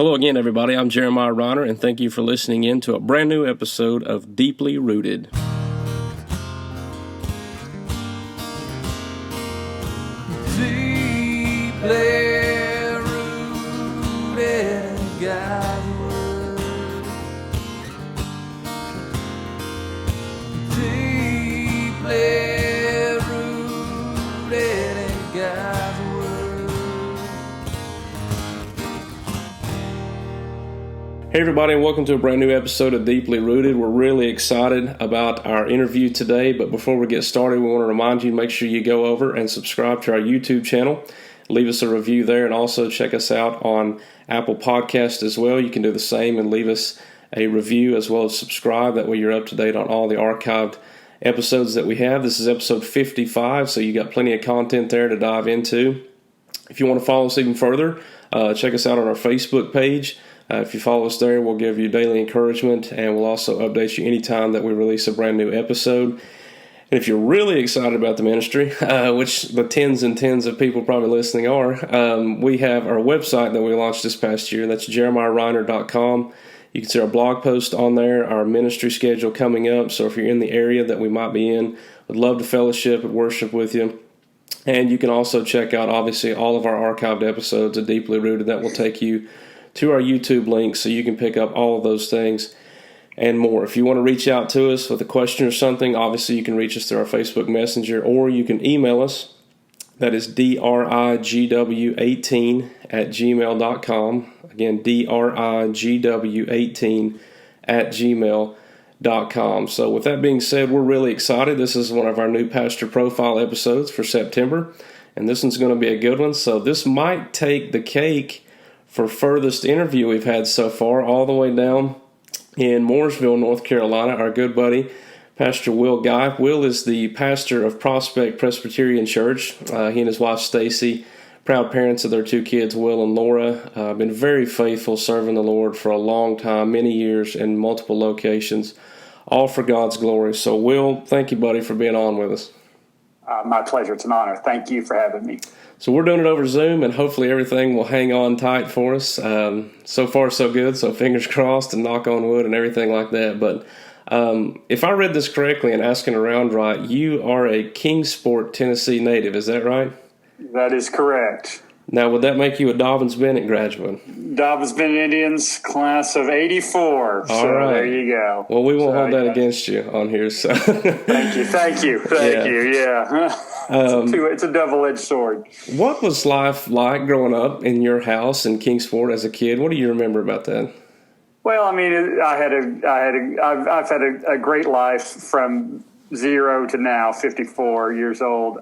Hello again, everybody. I'm Jeremiah Reiner, and thank you for listening in to a brand new episode of Deeply Rooted. Deeply rooted in God's Word. Deeply rooted in God's Word. Hey, everybody, and welcome to a brand new episode of Deeply Rooted. We're really excited about our interview today, but before we get started, we want to remind you, make sure you go over and subscribe to our YouTube channel. Leave us a review there, and also check us out on Apple Podcast as well. You can do the same and leave us a review as well as subscribe. That way you're up to date on all the archived episodes that we have. This is episode 55, so you got plenty of content there to dive into. If you want to follow us even further, check us out on our Facebook page. If you follow us there, we'll give you daily encouragement, and we'll also update you anytime that we release a brand new episode. And if you're really excited about the ministry, which the tens and tens of people probably listening are, we have our website that we launched this past year. That's jeremiahreiner.com. You can see our blog post on there, our ministry schedule coming up. So if you're in the area that we might be in, would love to fellowship and worship with you. And you can also check out, obviously, all of our archived episodes of Deeply Rooted. That will take you to our YouTube link, so you can pick up all of those things and more. If you want to reach out to us with a question or something, obviously you can reach us through our Facebook Messenger, or you can email us. That is drigw18@gmail.com. Again, drigw18@gmail.com. So with that being said, we're really excited. This is one of our new pastor profile episodes for September, and this one's going to be a good one. So this might take the cake for furthest interview we've had so far, all the way down in Mooresville, North Carolina. Our good buddy, Pastor Will Gipe. Will is the pastor of Prospect Presbyterian Church. He and his wife, Stacy, proud parents of their two kids, Will and Laura. Been very faithful, serving the Lord for a long time, many years in multiple locations, all for God's glory. So, Will, thank you, buddy, for being on with us. My pleasure. It's an honor. Thank you for having me. So we're doing it over Zoom, and hopefully everything will hang on tight for us. So far, so good. So fingers crossed and knock on wood and everything like that. But if I read this correctly and asking around right, you are a Kingsport, Tennessee native. Is that right? That is correct. Now, would that make you a Dobyns-Bennett graduate? Dobyns-Bennett Indians, class of 84. All so right. There you go. Well, we won't hold that against you on here. So. Thank you. Yeah. It's a double-edged sword. What was life like growing up in your house in Kingsport as a kid? What do you remember about that? Well, I mean, I've had a great life from 0 to now, 54 years old.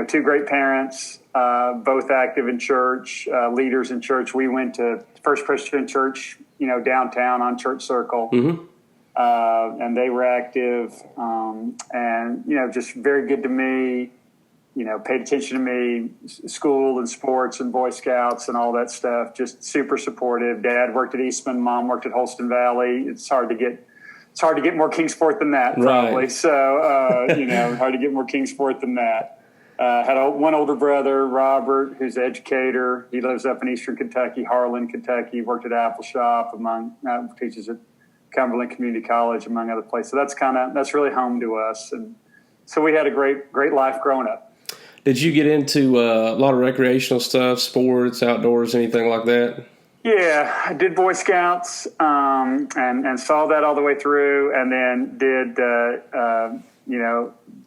Two great parents, both active in church, leaders in church. We went to Prospect Presbyterian Church, downtown on Church Circle. Mm-hmm. And they were active, and just very good to me. Paid attention to me, school and sports and Boy Scouts and all that stuff. Just super supportive. Dad worked at Eastman, Mom worked at Holston Valley. It's hard to get more Kingsport than that, probably. Right. So, hard to get more Kingsport than that. Had one older brother, Robert, who's an educator. He lives up in eastern Kentucky, Harlan, Kentucky. Worked at Apple Shop, teaches at Cumberland Community College, among other places. So that's really home to us. And so we had a great life growing up. Did you get into a lot of recreational stuff, sports, outdoors, anything like that? Yeah, I did Boy Scouts and saw that all the way through, and then did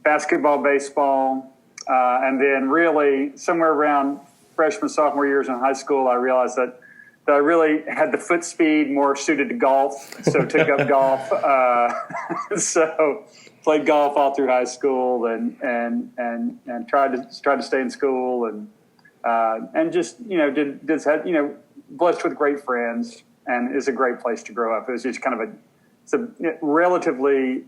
basketball, baseball, and then really somewhere around freshman, sophomore years in high school, I realized that I really had the foot speed more suited to golf, so took up golf. So played golf all through high school and tried to stay in school and just blessed with great friends, and is a great place to grow up. It was just kind of it's a relatively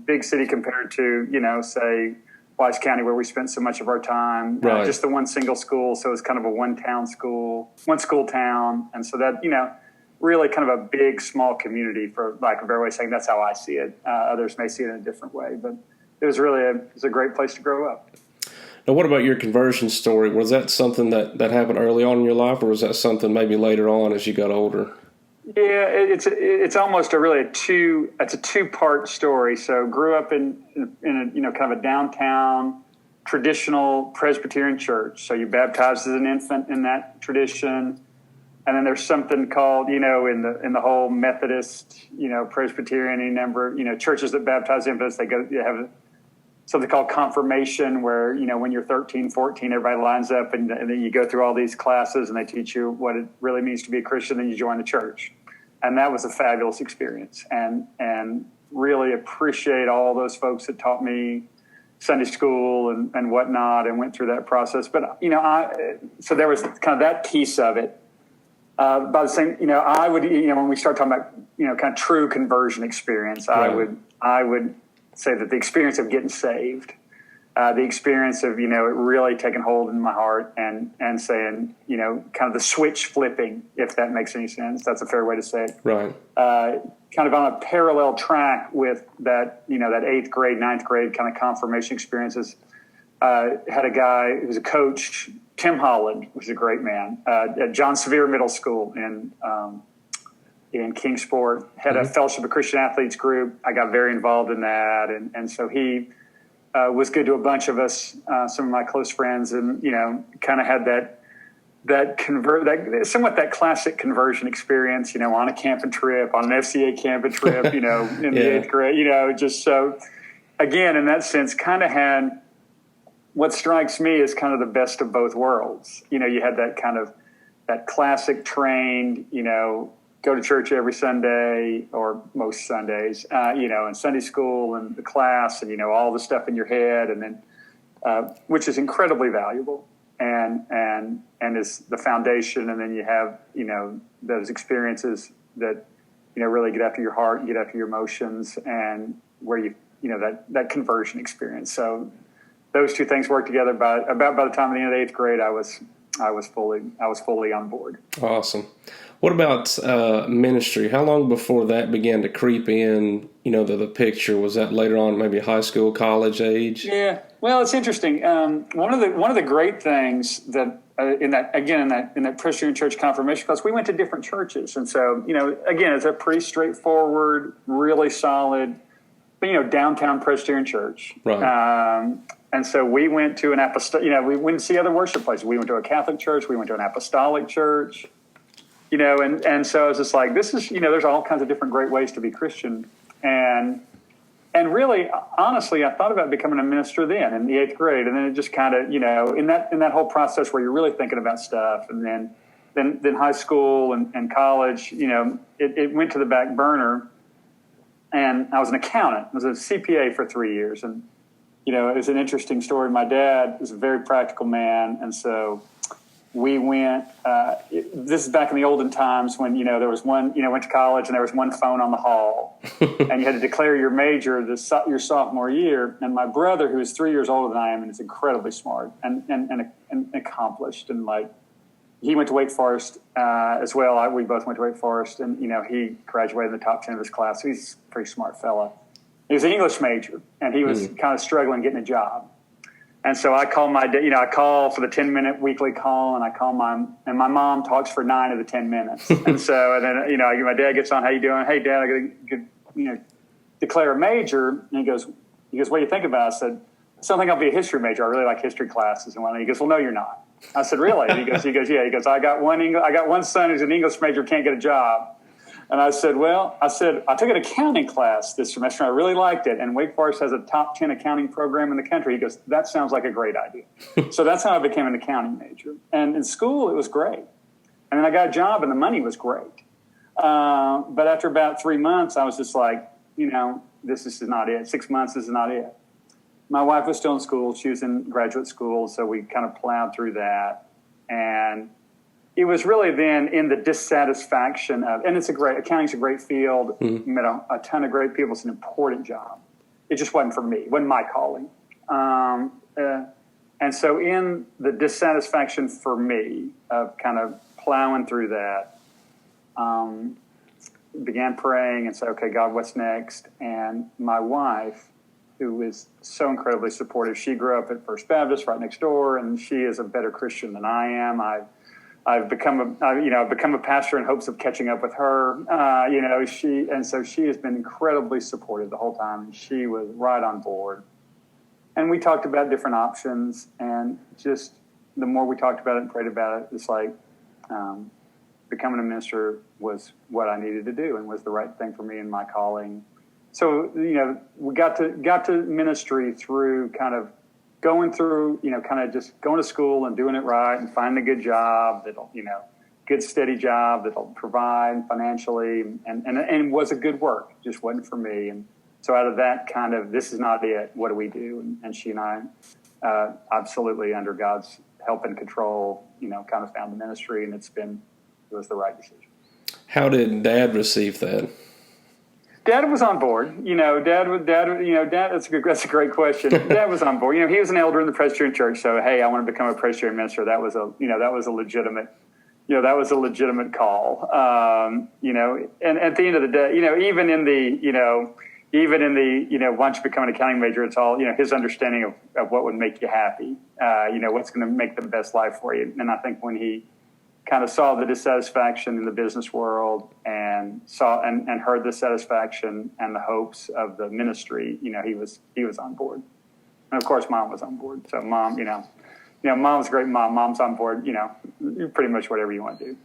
big city compared to say Wise County, where we spent so much of our time. Right. Just the one single school, so it's kind of a one school town, and so that really kind of a big, small community, for lack of a better way of saying. That's how I see it. Others may see it in a different way, but it was a great place to grow up. Now, what about your conversion story? Was that something that happened early on in your life, or was that something maybe later on as you got older? Yeah, it's almost a two-part story. So grew up in a kind of a downtown traditional Presbyterian church. So you baptized as an infant in that tradition. And then there's something called, in the whole Methodist, Presbyterian, any number, churches that baptize infants, they have something called confirmation where, when you're 13, 14, everybody lines up and then you go through all these classes and they teach you what it really means to be a Christian, then you join the church. And that was a fabulous experience and really appreciate all those folks that taught me Sunday school and whatnot and went through that process. But, so there was kind of that piece of it. By the same, I would, when we start talking about, kind of true conversion experience, right. I would say that the experience of getting saved, the experience of, it really taking hold in my heart and saying, kind of the switch flipping, if that makes any sense. That's a fair way to say it. Right. Kind of on a parallel track with that, that 8th grade, 9th grade kind of confirmation experiences. Had a guy who was a coach, Tim Holland, was a great man, at John Sevier Middle School in Kingsport, had a Fellowship of Christian Athletes group. I got very involved in that. And so he was good to a bunch of us, some of my close friends, and, kind of had that classic conversion experience, on a camping trip, on an FCA camping trip, in the 8th grade, just so, again, in that sense, kind of had what strikes me as kind of the best of both worlds. You had that kind of that classic trained, go to church every Sunday or most Sundays, and Sunday school and the class and, all the stuff in your head. And then, which is incredibly valuable and is the foundation. And then you have, those experiences that, really get after your heart and get after your emotions and where that conversion experience. So those two things work together. By the time of the end of the 8th grade, I was fully on board. Awesome. What about ministry? How long before that began to creep in, the picture? Was that later on, maybe high school, college age? Yeah. Well, it's interesting. One of the great things that in that Presbyterian Church confirmation class, we went to different churches, and so again, it's a pretty straightforward, really solid, downtown Presbyterian church. Right. And so we went to an we went to see other worship places. We went to a Catholic church. We went to an apostolic church, and so it's just like, this is, there's all kinds of different great ways to be Christian. And really, honestly, I thought about becoming a minister then in the 8th grade. And then it just kind of, in that whole process where you're really thinking about stuff. And then high school and college, it went to the back burner. And I was an accountant. I was a CPA for 3 years. And, it was an interesting story. My dad was a very practical man. And so we went, this is back in the olden times when, there was one, went to college and there was one phone on the hall and you had to declare your major your sophomore year. And my brother, who is 3 years older than I am and is incredibly smart and accomplished, and like, he went to Wake Forest as well. We both went to Wake Forest, and, he graduated in the top 10 of his class. He's a pretty smart fella. He was an English major, and he was kind of struggling getting a job. And so I call I call for the 10-minute weekly call, and and my mom talks for 9 of the 10 minutes. And then, my dad gets on, how you doing? Hey, Dad, I got to, declare a major. And he goes, what do you think about it? I said, I don't think I'll be a history major. I really like history classes. And he goes, well, no, you're not. I said, really? He goes, yeah. He goes, I got one son who's an English major, can't get a job. And I said, I took an accounting class this semester, and I really liked it. And Wake Forest has a top 10 accounting program in the country. He goes, that sounds like a great idea. So that's how I became an accounting major. And in school, it was great. And then I got a job, and the money was great. But after about 3 months, I was just like, this is not it. 6 months, this is not it. My wife was still in school. She was in graduate school, so we kind of plowed through that. And it was really then in the dissatisfaction of, and accounting's a great field, met a ton of great people. It's an important job. It just wasn't for me. It wasn't my calling. And so in the dissatisfaction for me of kind of plowing through that, began praying and said, okay, God, what's next? And my wife who is so incredibly supportive. She grew up at First Baptist right next door, and she is a better Christian than I am. I've become a pastor in hopes of catching up with her. So she has been incredibly supportive the whole time. She was right on board. And we talked about different options, and just the more we talked about it and prayed about it, it's like becoming a minister was what I needed to do and was the right thing for me in my calling. So, we got to ministry through kind of going through, kind of just going to school and doing it right and finding a good job that'll, good steady job that'll provide financially and was a good work, just wasn't for me. And so out of that kind of, this is not it, what do we do? And she and I, absolutely under God's help and control, kind of found the ministry, and it was the right decision. How did Dad receive that? Dad was on board. Dad. That's a great question. Dad was on board. He was an elder in the Presbyterian Church, so hey, I want to become a Presbyterian minister. That was a legitimate call. And at the end of the day, even in the once you become an accounting major, it's all his understanding of what would make you happy. What's going to make the best life for you. And I think when he kind of saw the dissatisfaction in the business world and saw and heard the satisfaction and the hopes of the ministry, he was on board. And of course, Mom was on board. So Mom, Mom's a great mom. Mom's on board, pretty much whatever you want to do.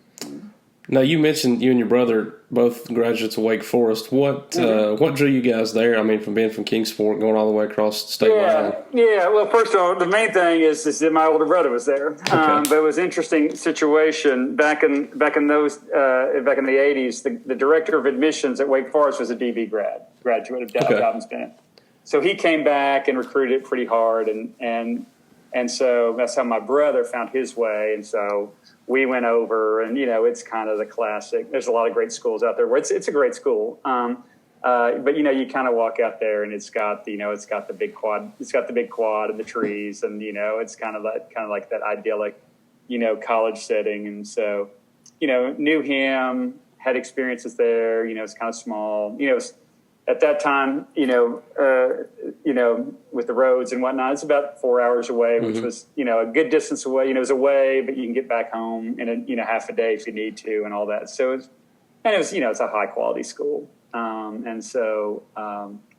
Now, you mentioned you and your brother, both graduates of Wake Forest. What drew you guys there? I mean, from being from Kingsport, going all the way across the state line. Yeah. Well, first of all, the main thing is that my older brother was there. Okay. But it was an interesting situation back in the 80s. The director of admissions at Wake Forest was a DB graduate of Dobbins Bennett. So he came back and recruited pretty hard, and so that's how my brother found his way. And so we went over, and it's kind of the classic. There's a lot of great schools out there where it's a great school, but you kind of walk out there, and it's got the big quad, and the trees, and it's kind of like that idyllic, college setting. And so knew him, had experiences there. It's kind of small. At that time, with the roads and whatnot, it's about 4 hours away, which was, a good distance away. It was away, but you can get back home in half a day if you need to, and all that. So it's a high quality school, and so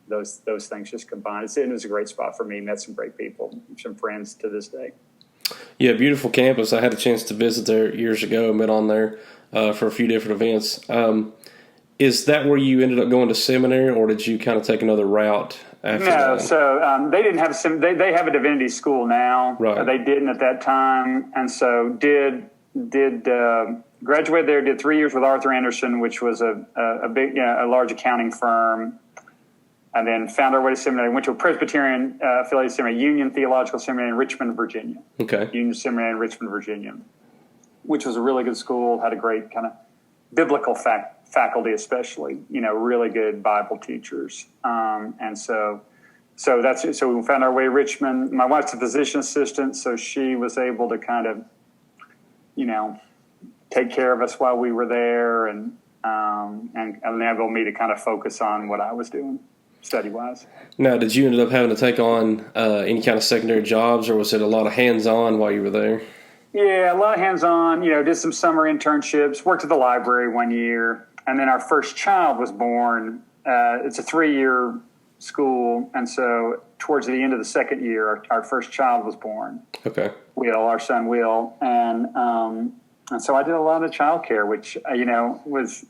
those things just combined. It was a great spot for me. Met some great people, some friends to this day. Yeah, beautiful campus. I had a chance to visit there years ago. Met on there for a few different events. Is that where you ended up going to seminary, or did you kind of take another route after that? No, so they didn't have they have a divinity school now. Right. They didn't at that time, and so did graduate there. Did 3 years with Arthur Anderson, which was a big, a large accounting firm, and then found our way to seminary. Went to a Presbyterian affiliated seminary, Union Theological Seminary in Richmond, Virginia. Okay. Union Seminary in Richmond, Virginia, which was a really good school. Had a great kind of biblical faculty, especially, really good Bible teachers. And so we found our way to Richmond. My wife's a physician assistant, so she was able to kind of, take care of us while we were there and enable me to kind of focus on what I was doing study-wise. Now, did you end up having to take on any kind of secondary jobs, or was it a lot of hands-on while you were there? Yeah, a lot of hands-on, did some summer internships, worked at the library 1 year, and then our first child was born. It's a 3-year school, and so towards the end of the second year, our first child was born. Okay. Will, our son Will, and so I did a lot of childcare, which,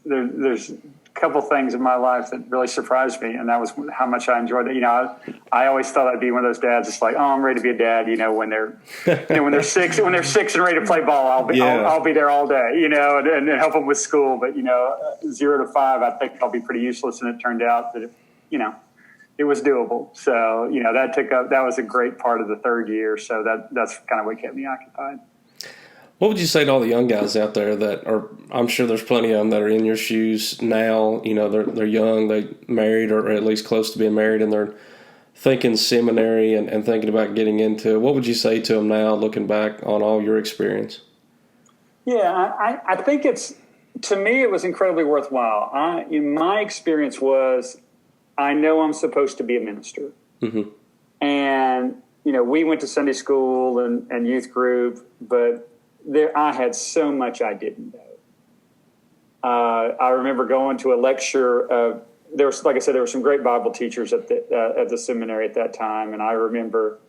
there's a couple things in my life that really surprised me, and that was how much I enjoyed it. I always thought I'd be one of those dads that's like, oh, I'm ready to be a dad. When they're when they're six and ready to play ball, I'll be there all day, and help them with school. But 0 to 5, I think I'll be pretty useless. And it turned out that it was doable. So that was a great part of the third year. So that's kind of what kept me occupied. What would you say to all the young guys out there that are, I'm sure there's plenty of them that are in your shoes now, they're young, they married or at least close to being married, and they're thinking seminary and thinking about getting into it. What would you say to them now, looking back on all your experience? Yeah, I think to me, it was incredibly worthwhile. My experience was, I know I'm supposed to be a minister. Mm-hmm. And, we went to Sunday school and youth group, but I had so much I didn't know. I remember going to a lecture. There was, like I said, there were some great Bible teachers at the seminary at that time, and I remember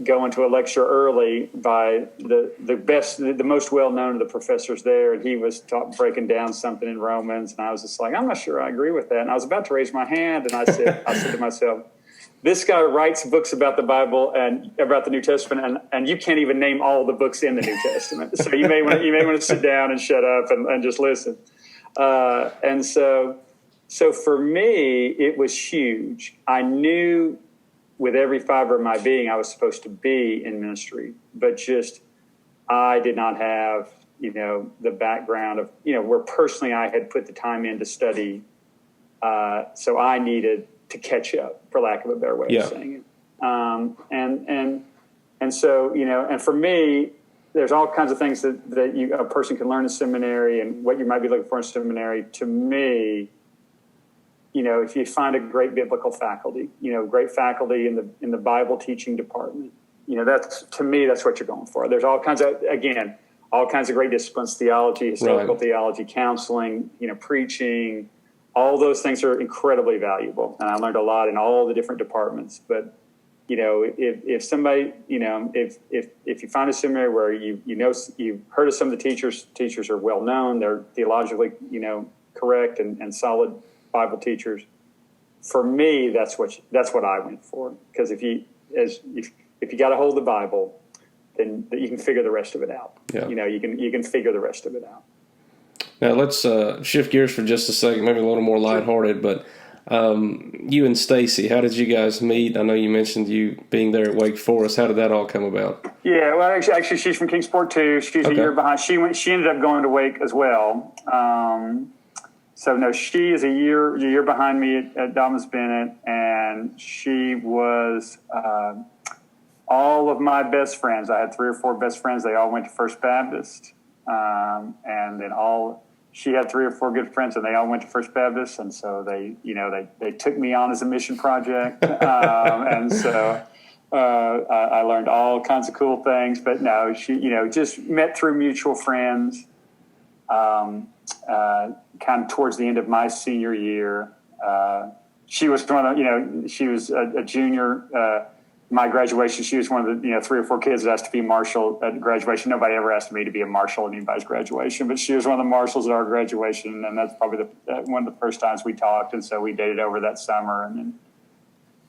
going to a lecture early by the most well-known of the professors there, and he was breaking down something in Romans, and I was just like, I'm not sure I agree with that. And I was about to raise my hand, and I said to myself, this guy writes books about the Bible and about the New Testament, and you can't even name all the books in the New Testament. So you may want to sit down and shut up and just listen. And so for me, it was huge. I knew with every fiber of my being I was supposed to be in ministry, but just I did not have, the background of, where personally I had put the time in to study. So I needed to catch up, for lack of a better way of saying it. And so, and for me, there's all kinds of things that a person can learn in seminary and what you might be looking for in seminary. To me, if you find a great biblical faculty, great faculty in the Bible teaching department, to me, that's what you're going for. There's all kinds of great disciplines: theology, historical theology, counseling, preaching. All those things are incredibly valuable, and I learned a lot in all the different departments. But if somebody, if you find a seminary where you've heard of some of the teachers are well known, they're theologically correct and solid Bible teachers. For me, that's what I went for, because if you got to hold the Bible, then you can figure the rest of it out. Yeah. You can figure the rest of it out. Now let's shift gears for just a second, maybe a little more lighthearted. But you and Stacy, how did you guys meet? I know you mentioned you being there at Wake Forest. How did that all come about? Yeah, well, actually, she's from Kingsport too. She's a year behind. She ended up going to Wake as well. So no, she is a year behind me at Domus Bennett, and she was all of my best friends. I had 3 or 4 best friends. They all went to First Baptist, and then she had 3 or 4 good friends, and they all went to First Baptist, and so they took me on as a mission project, and so I learned all kinds of cool things. But no, she just met through mutual friends. Kind of towards the end of my senior year, she was she was a junior. My graduation, she was one of the 3 or 4 kids that asked to be marshal at graduation. Nobody ever asked me to be a marshal at anybody's graduation, but she was one of the marshals at our graduation, and that's probably one of the first times we talked. And so we dated over that summer, and then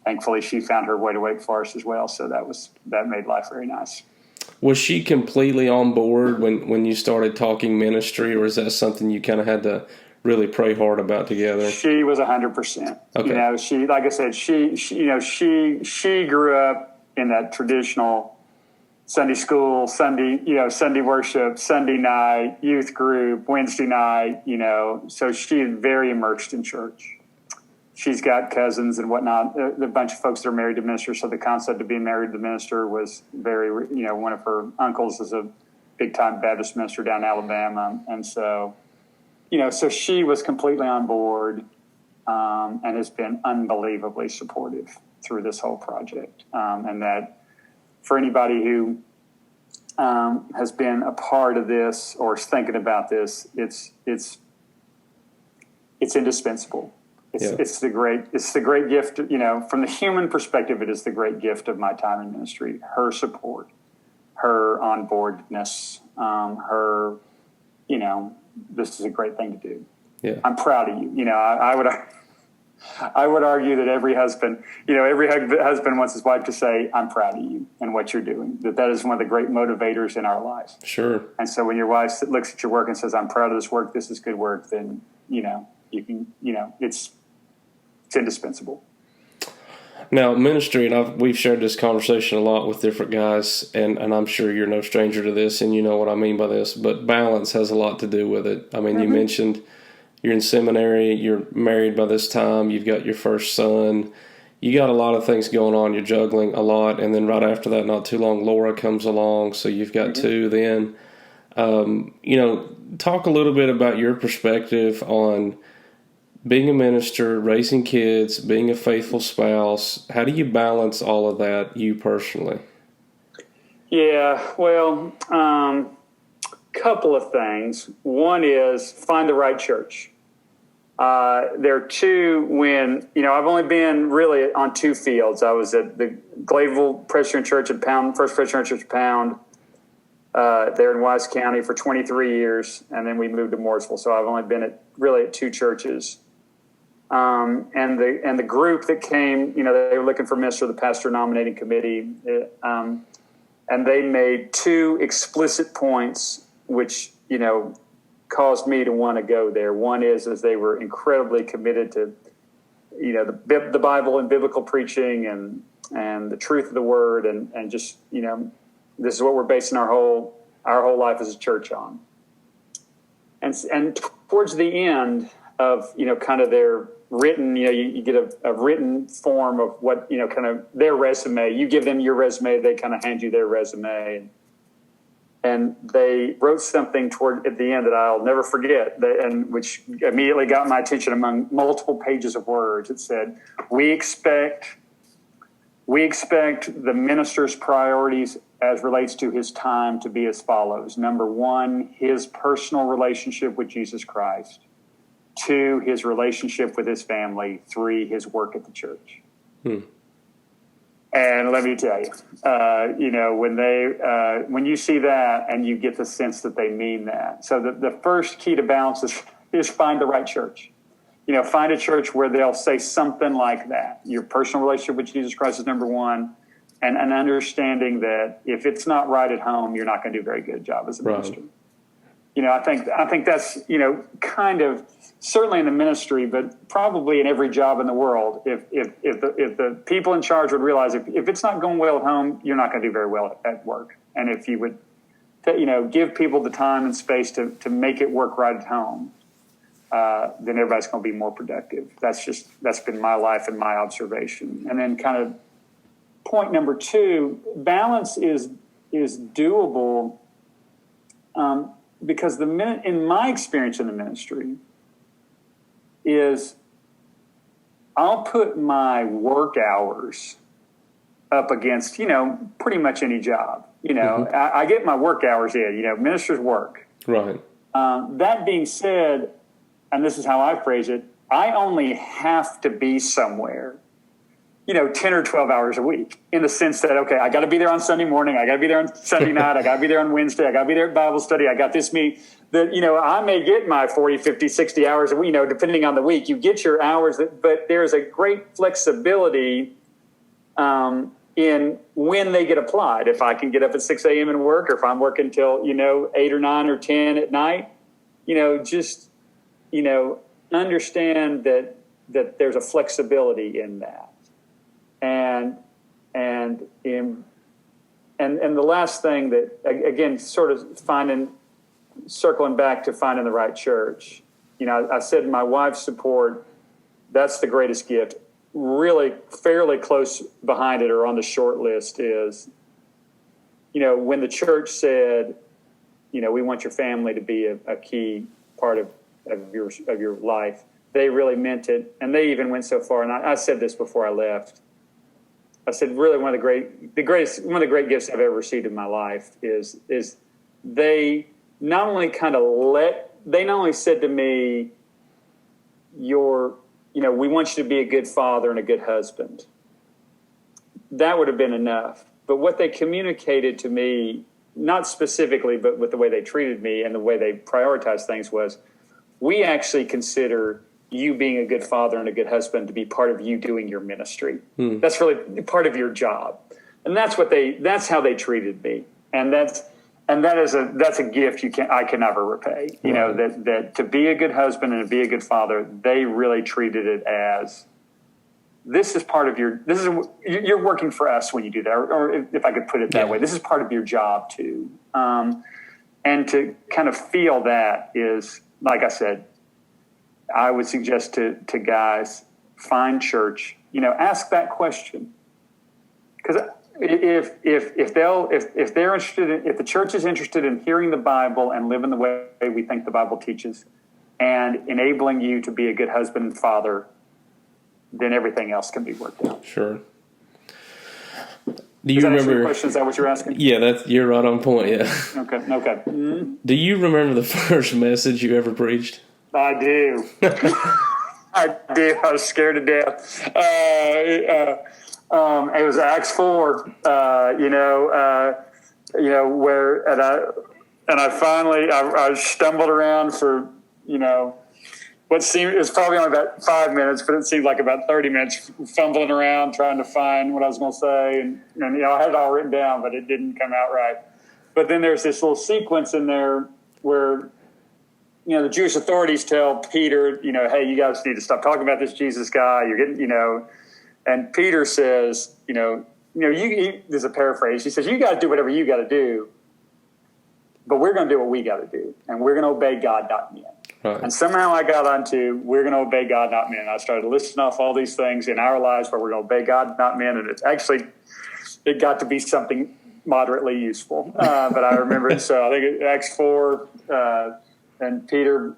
thankfully she found her way to Wake Forest as well. So that made life very nice. Was she completely on board when you started talking ministry, or is that something you kind of had to really pray hard about together? She was 100%. Okay. She, like I said, she grew up in that traditional Sunday school, Sunday worship, Sunday night, youth group, Wednesday night, so she is very immersed in church. She's got cousins and whatnot, a bunch of folks that are married to ministers. So the concept of being married to minister was very, one of her uncles is a big time Baptist minister down in Alabama. And so, so she was completely on board, and has been unbelievably supportive through this whole project. And that for anybody who has been a part of this or is thinking about this, it's indispensable. It's the great gift, from the human perspective, it is the great gift of my time in ministry. Her support, her onboardness, her, this is a great thing to do. Yeah. I'm proud of you. I would argue that every husband wants his wife to say, I'm proud of you and what you're doing. That is one of the great motivators in our lives. Sure. And so when your wife looks at your work and says, I'm proud of this work, this is good work, then, you can, it's indispensable. Now, ministry, and we've shared this conversation a lot with different guys, and I'm sure you're no stranger to this, and you know what I mean by this, but balance has a lot to do with it. I mean, You mentioned you're in seminary, you're married by this time, you've got your first son, you got a lot of things going on, you're juggling a lot, and then right after that, not too long, Laura comes along, so you've got 2 then. Talk a little bit about your perspective on being a minister, raising kids, being a faithful spouse, how do you balance all of that, you personally? Yeah, well, couple of things. One is find the right church. There are two when, I've only been really on two fields. I was at the Glaveville Presbyterian Church at Pound, First Presbyterian Church at Pound, there in Wise County for 23 years, and then we moved to Mooresville. So I've only been at two churches. And the group that came, they were looking for minister of the pastor nominating committee, and they made two explicit points, which caused me to want to go there. One is they were incredibly committed to, the Bible and biblical preaching and the truth of the word, and just this is what we're basing our whole life as a church on. And towards the end of kind of their written, you get a written form of what kind of their resume. You give them your resume, they kind of hand you their resume. And they wrote something at the end that I'll never forget, and which immediately got my attention among multiple pages of words. It said, we expect the minister's priorities as relates to his time to be as follows. Number one, his personal relationship with Jesus Christ. 2, his relationship with his family. 3, his work at the church. And let me tell you, when you see that and you get the sense that they mean that. So the first key to balance is find the right church. Find a church where they'll say something like that. Your personal relationship with Jesus Christ is number one, and an understanding that if it's not right at home, you're not going to do a very good job as a minister. I think that's, kind of certainly in the ministry, but probably in every job in the world. If the people in charge would realize if it's not going well at home, you're not going to do very well at work. And if you would, give people the time and space to make it work right at home, then everybody's going to be more productive. That's been my life and my observation. And then kind of point number 2, balance is doable. Because in my experience in the ministry is I'll put my work hours up against, pretty much any job. I get my work hours in, ministers work. Right. That being said, and this is how I phrase it, I only have to be somewhere 10 or 12 hours a week, in the sense that, okay, I got to be there on Sunday morning. I got to be there on Sunday night. I got to be there on Wednesday. I got to be there at Bible study. I got this meeting that, I may get my 40, 50, 60 hours, depending on the week. You get your hours, but there's a great flexibility in when they get applied. If I can get up at 6 a.m. and work, or if I'm working till, 8 or 9 or 10 at night, understand that there's a flexibility in that. And the last thing that, again, sort of circling back to finding the right church, I said my wife's support, that's the greatest gift. Really fairly close behind it, or on the short list, is, when the church said, we want your family to be a key part of your life, they really meant it. And they even went so far, and I said this before I left, I said, really, one of the great gifts I've ever received in my life is they not only said to me, we want you to be a good father and a good husband. That would have been enough. But what they communicated to me, not specifically, but with the way they treated me and the way they prioritized things, was, we actually consider you being a good father and a good husband to be part of you doing your ministry. That's really part of your job. And that's how they treated me. And that's a gift I can never repay. That to be a good husband and to be a good father, they really treated it as, you're working for us when you do that, or if I could put it that way, this is part of your job too. And to kind of feel that is, like I said, I would suggest to guys, find church, ask that question. Because if they're interested if the church is interested in hearing the Bible and living the way we think the Bible teaches, and enabling you to be a good husband and father, then everything else can be worked out. Sure. Do you Is that remember? your question? Is that what you're asking? Yeah, you're right on point. Yeah. Okay. Mm-hmm. Do you remember the first message you ever preached? I do. I do. I was scared to death. It was Acts 4. Where I finally I stumbled around for what seemed, it was probably only about 5 minutes, but it seemed like about 30 minutes fumbling around trying to find what I was going to say. And I had it all written down, but it didn't come out right. But then there's this little sequence in there where, the Jewish authorities tell Peter, hey, you guys need to stop talking about this Jesus guy. You're getting, and Peter says, there's a paraphrase. He says, you guys do whatever you got to do, but we're going to do what we got to do. And we're going to obey God, not men. Right. And somehow I got onto, we're going to obey God, not men. I started listing off all these things in our lives where we're going to obey God, not men. And it got to be something moderately useful. But I remember it. So I think Acts 4, and Peter,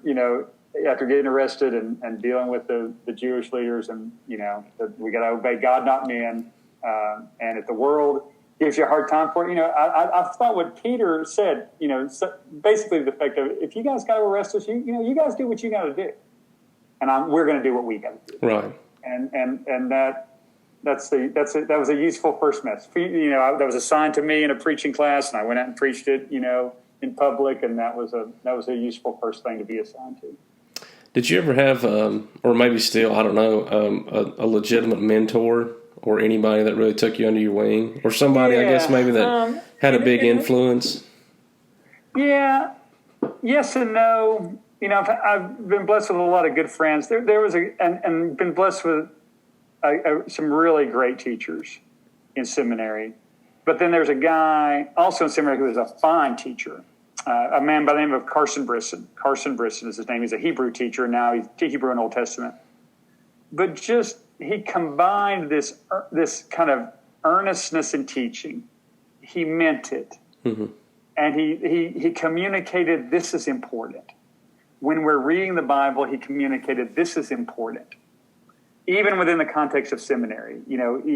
after getting arrested and dealing with the Jewish leaders, and, that we got to obey God, not men. And if the world gives you a hard time for it, I thought what Peter said, basically the effect of, if you guys got to arrest us, you guys do what you got to do, and we're going to do what we got to do. Right. And that was a useful first message. That was assigned to me in a preaching class, and I went out and preached it, in public, and that was a useful first thing to be assigned to. Did you ever have, or maybe still, I don't know, a legitimate mentor or anybody that really took you under your wing, or somebody, I guess, maybe that had a big influence? Yeah, yes and no. I've been blessed with a lot of good friends. There was and been blessed with some really great teachers in seminary. But then there's a guy also in seminary who was a fine teacher, a man by the name of Carson Brisson. Carson Brisson is his name. He's a Hebrew teacher, and now he's Hebrew and Old Testament. But he combined this kind of earnestness in teaching. He meant it. Mm-hmm. And he communicated, this is important. When we're reading the Bible, he communicated, this is important. Even within the context of seminary,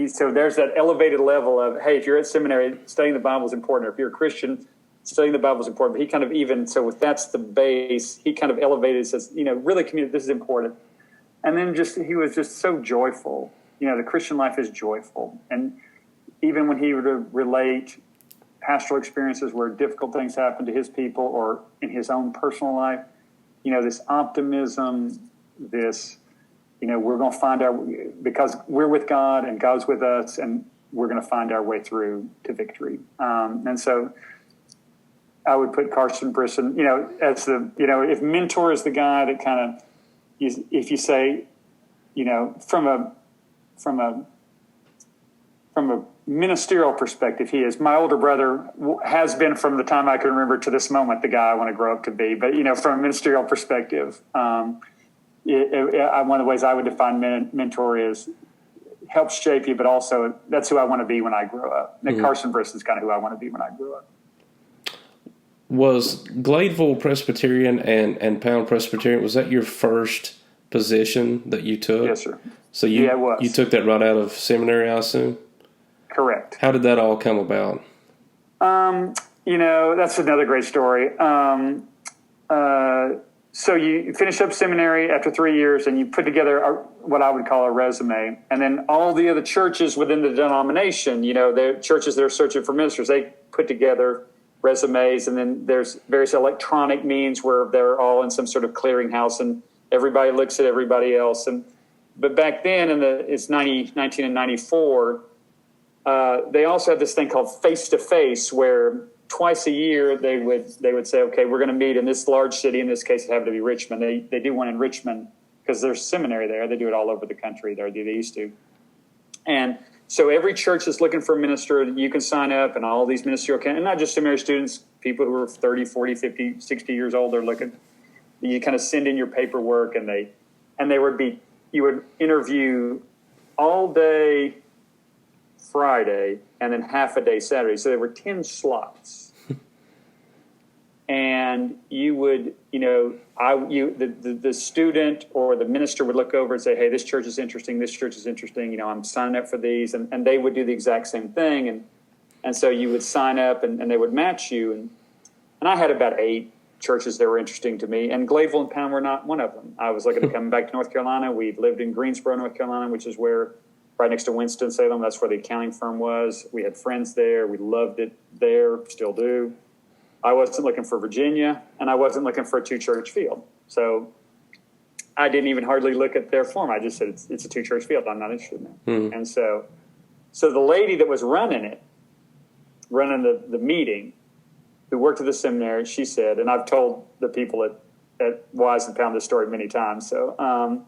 so there's that elevated level of, hey, if you're at seminary, studying the Bible is important. Or if you're a Christian, studying the Bible is important. But he kind of if that's the base, he kind of elevated, says, really communicate, this is important. And then he was just so joyful. The Christian life is joyful. And even when he would relate pastoral experiences where difficult things happen to his people or in his own personal life, this optimism, this, we're going to find because we're with God and God's with us, and we're going to find our way through to victory. And so I would put Carson Brisson, as if mentor is the guy that kind of, if you say, from a ministerial perspective, he is. My older brother has been, from the time I can remember to this moment, the guy I want to grow up to be. But from a ministerial perspective, one of the ways I would define mentor is helps shape you, but also that's who I want to be when I grow up. And Carson Brisson is kind of who I want to be when I grow up. Was Gladeville Presbyterian and Pound Presbyterian, was that your first position that you took? Yes, sir. So it was. You took that right out of seminary, I assume? Correct. How did that all come about? That's another great story. So you finish up seminary after 3 years, and you put together what I would call a resume. And then all the other churches within the denomination, the churches that are searching for ministers, they put together resumes. And then there's various electronic means where they're all in some sort of clearinghouse, and everybody looks at everybody else. But back then, it's 1994, they also had this thing called face-to-face, where twice a year they would say, okay, we're going to meet in this large city. In this case, it happened to be Richmond. They do one in Richmond because there's seminary there. They do it all over the country there. They used to. And so every church is looking for a minister. You can sign up, and all these ministerial and not just seminary students, people who are 30, 40, 50, 60 years old, they're looking. You kind of send in your paperwork, and you would interview all day Friday and then half a day Saturday. So there were 10 slots. and you would, the student or the minister would look over and say, hey, this church is interesting. This church is interesting. I'm signing up for these. And they would do the exact same thing. And so you would sign up and they would match you. And I had about 8 churches that were interesting to me. And Gladeville and Pound were not one of them. I was looking at coming back to North Carolina. We lived in Greensboro, North Carolina, which is right next to Winston-Salem. That's where the accounting firm was. We had friends there. We loved it there, still do. I wasn't looking for Virginia, and I wasn't looking for a 2-church field. So I didn't even hardly look at their form. I just said, it's a 2-church field. I'm not interested in that. Mm. And so the lady that was running the meeting, who worked at the seminary, she said, and I've told the people at Wise and Pound this story many times. So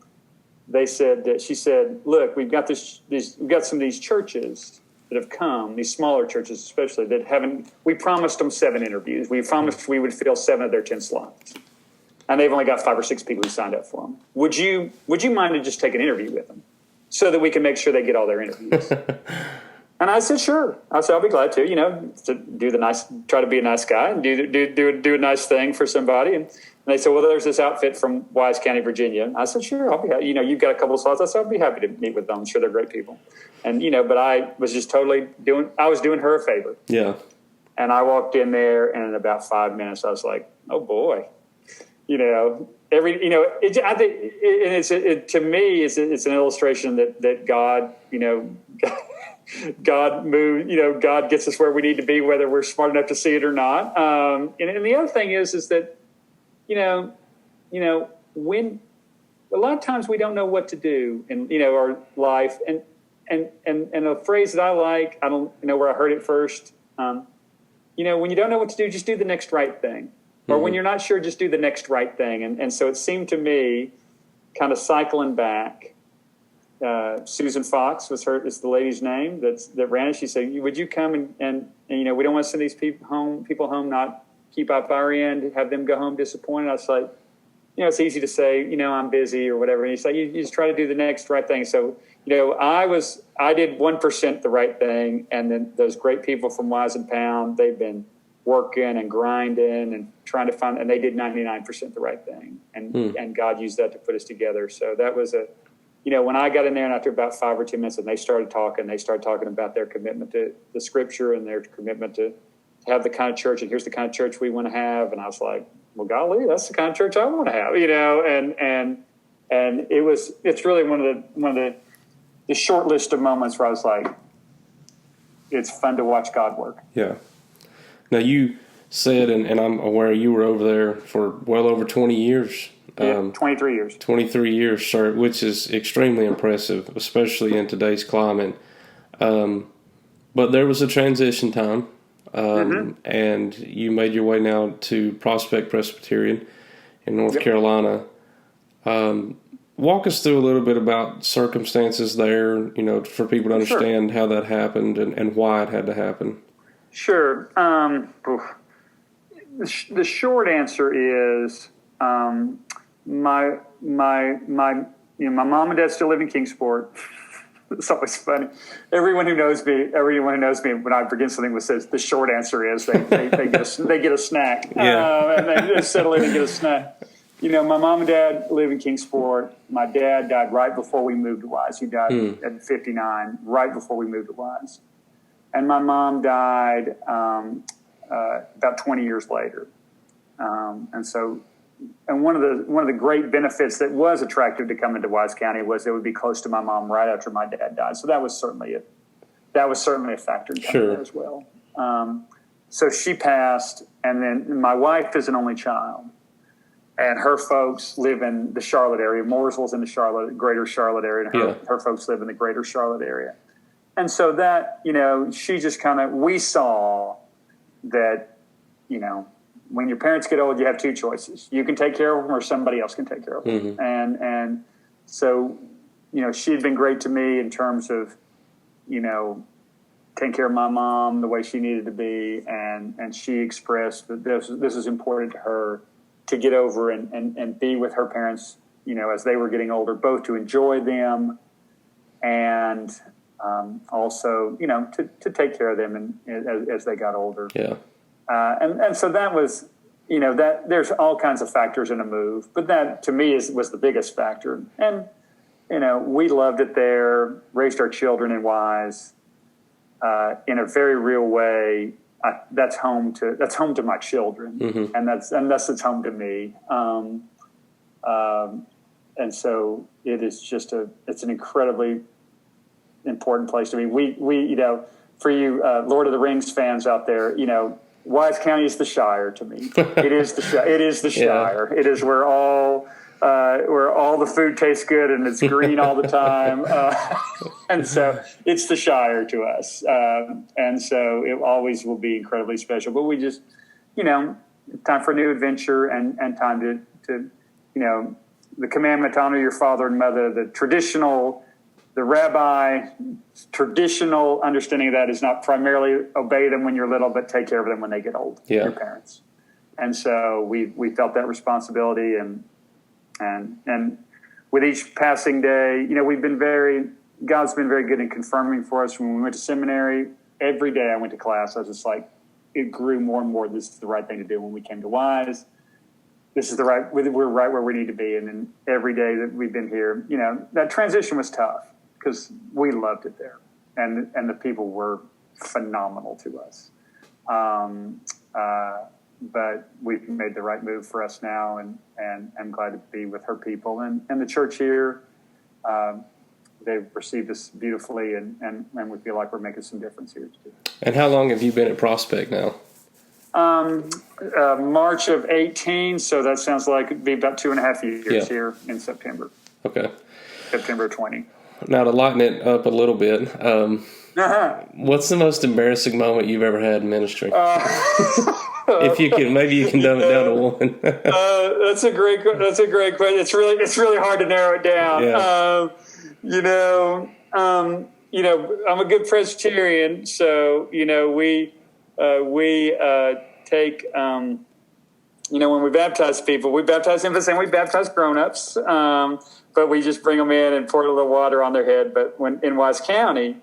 she said, look, we've got we've got some of these churches that have come, these smaller churches especially, we promised them 7 interviews. We promised we would fill 7 of their 10 slots. And they've only got 5 or 6 people who signed up for them. Would you mind to just take an interview with them so that we can make sure they get all their interviews? And I said, sure. I said, I'll be glad to, try to be a nice guy and do a nice thing for somebody. And they said, well, there's this outfit from Wise County, Virginia. I said, sure, I'll be happy. You've got a couple of slots. I said, I'll be happy to meet with them. I'm sure they're great people. And, but I was just totally doing her a favor. Yeah. And I walked in there, and in about 5 minutes, I was like, oh boy, to me, it's an illustration that God, God moved, God gets us where we need to be, whether we're smart enough to see it or not. And the other thing is that, when a lot of times we don't know what to do in, our life, and a phrase that I like, I don't know where I heard it first. When you don't know what to do, just do the next right thing. Or when you're not sure, just do the next right thing. And so it seemed to me, kind of cycling back, Susan Fox is the lady's name that ran it. She said, would you come and we don't want to send these people home, not keep up our end, have them go home disappointed. I was like, it's easy to say, I'm busy or whatever. And he's like, you just try to do the next right thing. So, I did 1% the right thing. And then those great people from Wise and Pound, they've been working and grinding and trying to find, and they did 99% the right thing. And God used that to put us together. So that was when I got in there, and after about 5 or 10 minutes, and they started talking about their commitment to the scripture and their commitment to have the kind of church, and here's the kind of church we want to have. And I was like, well, golly, that's the kind of church I want to have, and it's really one of the short list of moments where I was like, it's fun to watch God work. Yeah. Now you said, and I'm aware you were over there for well over 20 years. 23 years. 23 years, sir, which is extremely impressive, especially in today's climate. But there was a transition time, and you made your way now to Prospect Presbyterian in North Carolina. Walk us through a little bit about circumstances there, for people to understand how that happened and why it had to happen. Sure. The short answer is my mom and dad still live in Kingsport. It's always funny. Everyone who knows me, when I begin something says the short answer is they get a snack. And they just settle in and get a snack. My mom and dad live in Kingsport. My dad died right before we moved to Wise. He died at 59, right before we moved to Wise. And my mom died about 20 years later. And one of the great benefits that was attractive to come into Wise County was it would be close to my mom right after my dad died. So that was certainly a factor in coming there as well. So she passed, and then my wife is an only child, and her folks live in the Charlotte area. Mooresville's in the greater Charlotte area, and her folks live in the greater Charlotte area. And so that, she just we saw that, when your parents get old, you have 2 choices. You can take care of them, or somebody else can take care of them. And so, she had been great to me in terms of, taking care of my mom the way she needed to be. And she expressed that this is important to her to get over and be with her parents, as they were getting older, both to enjoy them and also, to take care of them as they got older. Yeah. And so that was that there's all kinds of factors in a move, but that to me was the biggest factor. And, we loved it there, raised our children in Wise, in a very real way. That's home to my children, mm-hmm. and that's home to me. And so it is it's an incredibly important place to me. We for you Lord of the Rings fans out there, Wise County is the Shire to me. It is the Shire. It is the Shire. Yeah. It is where all the food tastes good and it's green all the time. And so it's the Shire to us. And so it always will be incredibly special. But we just, time for a new adventure and time to the commandment to honor your father and mother, the rabbi traditional understanding of that is not primarily obey them when you're little, but take care of them when they get old, your parents. And so we felt that responsibility and with each passing day, God's been very good in confirming for us. When we went to seminary, every day I went to class, I was just like, it grew more and more. This is the right thing to do. When we came to Wise, we're right where we need to be. And then every day that we've been here, that transition was tough because we loved it there. And the people were phenomenal to us. But we've made the right move for us now, and I'm glad to be with her people. And the church here, they've received us beautifully, and we feel like we're making some difference here too. And how long have you been at Prospect now? March of 18, so that sounds like it'd be about 2.5 years here in September. Okay. September 20. Now, to lighten it up a little bit, what's the most embarrassing moment you've ever had in ministry? If you can, maybe you can dumb it down to one. That's a great question. It's really hard to narrow it down. Yeah. I'm a good Presbyterian, so we take when we baptize people, we baptize infants and we baptize grown-ups, but we just bring them in and pour a little water on their head. But when in Wise County,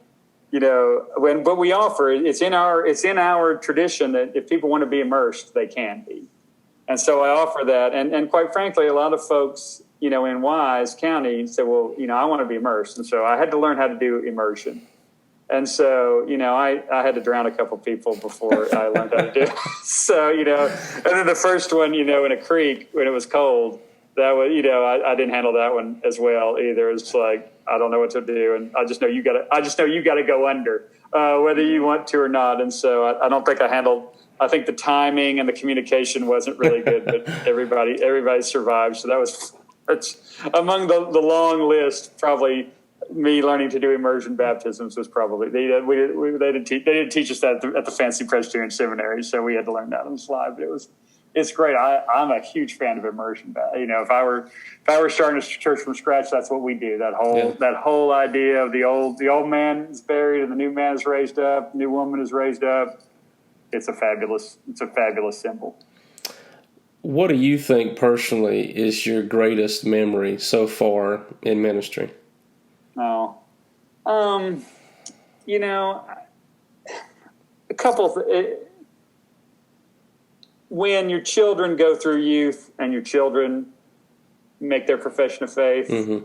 what we offer, it's in our tradition that if people want to be immersed, they can be. And so I offer that. And quite frankly, a lot of folks, in Wise County say, well, I want to be immersed. And so I had to learn how to do immersion. And so, I had to drown a couple people before I learned how to do it. So, and then the first one, in a creek when it was cold, that was, I didn't handle that one as well either. It's like, I don't know what to do. And I just know you gotta go under, whether you want to or not. And so I don't think I think the timing and the communication wasn't really good, but everybody survived. So that's among the long list. Probably me learning to do immersion baptisms was probably, they didn't teach us that at the fancy Presbyterian seminary. So we had to learn that on the slide, but it's great. I'm a huge fan of immersion. If I were starting a church from scratch, that's what we do. That whole idea of the old man is buried and the new man is raised up, new woman is raised up. It's a fabulous symbol. What do you think personally is your greatest memory so far in ministry? No, a couple. When your children go through youth and your children make their profession of faith, mm-hmm.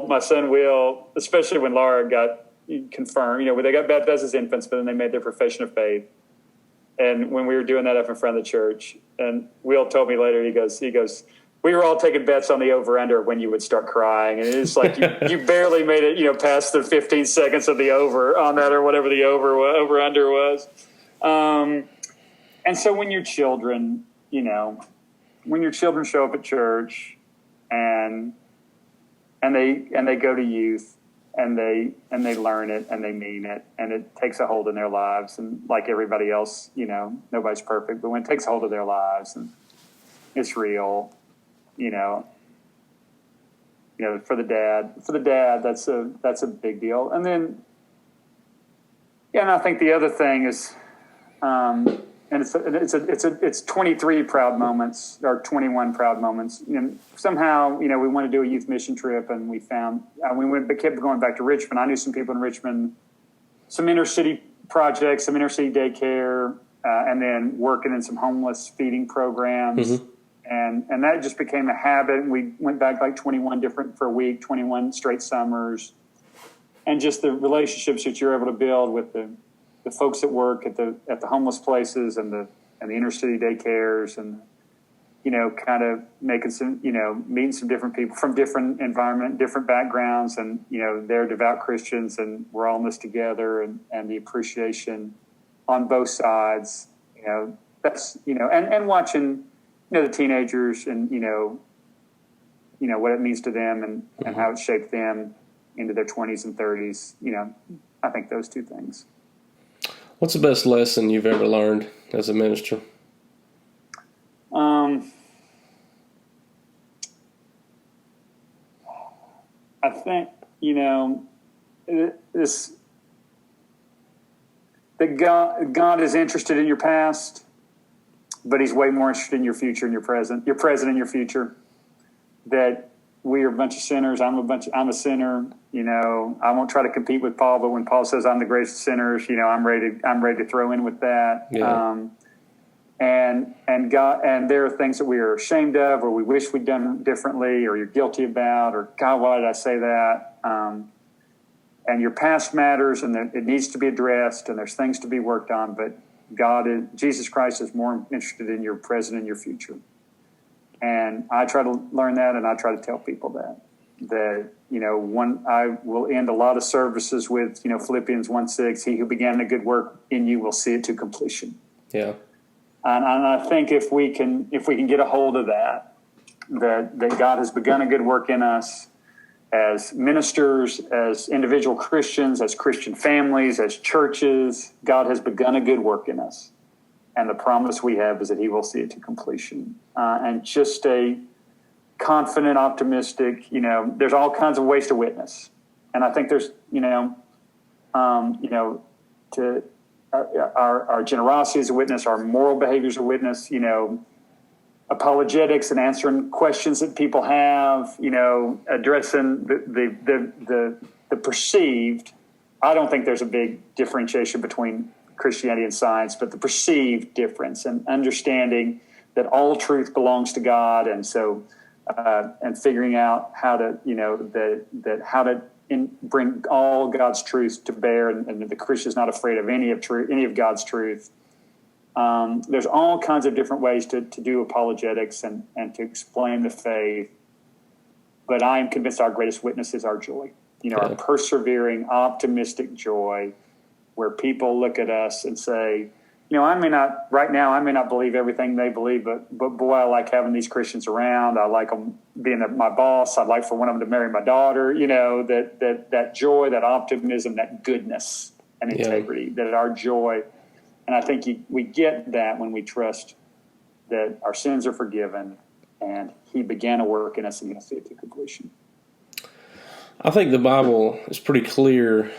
My son Will, especially when Laura got confirmed, they got baptized as infants, but then they made their profession of faith. And when we were doing that up in front of the church, and Will told me later, he goes, we were all taking bets on the over-under when you would start crying. And it's like you barely made it, past the 15 seconds of the over on that or whatever the over-under was. And so when your children, show up at church and they go to youth and they learn it and they mean it and it takes a hold in their lives. And like everybody else, nobody's perfect, but when it takes a hold of their lives and it's real, for the dad, that's a big deal. And then, and I think the other thing is, and it's 23 proud moments or 21 proud moments. Somehow, we want to do a youth mission trip, and we kept going back to Richmond. I knew some people in Richmond, some inner city projects, some inner city daycare, and then working in some homeless feeding programs. Mm-hmm. And that just became a habit. We went back like 21 straight summers. And just the relationships that you're able to build with the folks that work at the homeless places and the inner city daycares, and kind of making some, meeting some different people from different environment, different backgrounds, and they're devout Christians, and we're all in this together, and the appreciation on both sides, that's and watching the teenagers, and what it means to them, and how it shaped them into their 20s and 30s. I think those two things. What's the best lesson you've ever learned as a minister? I think, that God is interested in your past, but he's way more interested in your future and your present and your future. That we are a bunch of sinners. I'm a sinner. I won't try to compete with Paul, but when Paul says I'm the greatest of sinners, I'm ready to throw in with that. Yeah. And God, and there are things that we are ashamed of, or we wish we'd done differently, or you're guilty about, or God, why did I say that? And your past matters, and it needs to be addressed, and there's things to be worked on. But Jesus Christ is more interested in your present and your future. And I try to learn that, and I try to tell people that I will end a lot of services with Philippians 1:6. He who began a good work in you will see it to completion. Yeah. And I think if we can get a hold of that God has begun a good work in us as ministers, as individual Christians, as Christian families, as churches, God has begun a good work in us. And the promise we have is that he will see it to completion. And just stay confident, optimistic. There's all kinds of ways to witness. And I think there's, our generosity as a witness, our moral behavior as a witness, apologetics and answering questions that people have, addressing the perceived. I don't think there's a big differentiation between Christianity and science, but the perceived difference, and understanding that all truth belongs to God. And so, and figuring out how to, how to bring all God's truth to bear, and the Christian is not afraid of any of God's truth. There's all kinds of different ways to do apologetics and to explain the faith. But I am convinced our greatest witness is our joy, our persevering, optimistic joy, where people look at us and say, I may not believe everything they believe, but boy, I like having these Christians around. I like them being my boss. I'd like for one of them to marry my daughter. That joy, that optimism, that goodness and integrity, that our joy. And I think we get that when we trust that our sins are forgiven, and he began a work in us, and he'll see it to completion. I think the Bible is pretty clear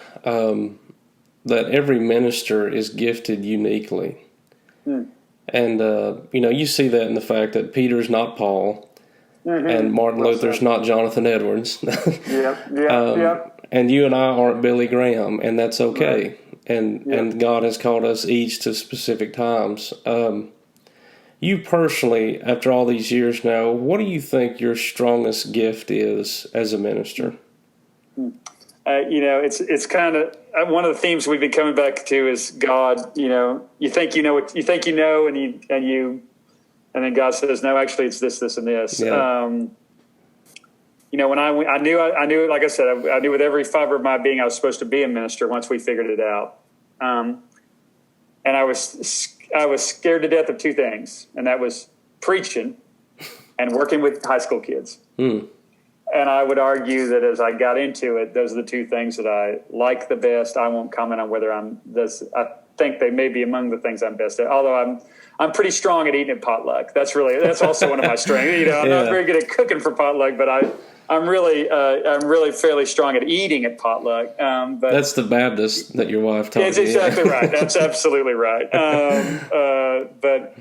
that every minister is gifted uniquely. And, you see that in the fact that Peter's not Paul, and Martin Luther's not Jonathan Edwards. And you and I aren't Billy Graham, and that's okay. Right. And God has called us each to specific times. You personally, after all these years now, what do you think your strongest gift is as a minister? It's kind of one of the themes we've been coming back to is God. You think you know what you think you know, and then God says, no, actually, it's this, this, and this. Yeah. When I knew, like I said, I knew with every fiber of my being I was supposed to be a minister once we figured it out. And I was scared to death of two things, and that was preaching and working with high school kids. And I would argue that as I got into it, those are the two things that I like the best. I won't comment on whether I'm this. I think they may be among the things I'm best at, although I'm pretty strong at eating at potluck. That's also one of my strengths. I'm not very good at cooking for potluck, but I'm really fairly strong at eating at potluck. But that's the Baptist that your wife taught you. That's exactly right. That's absolutely right. But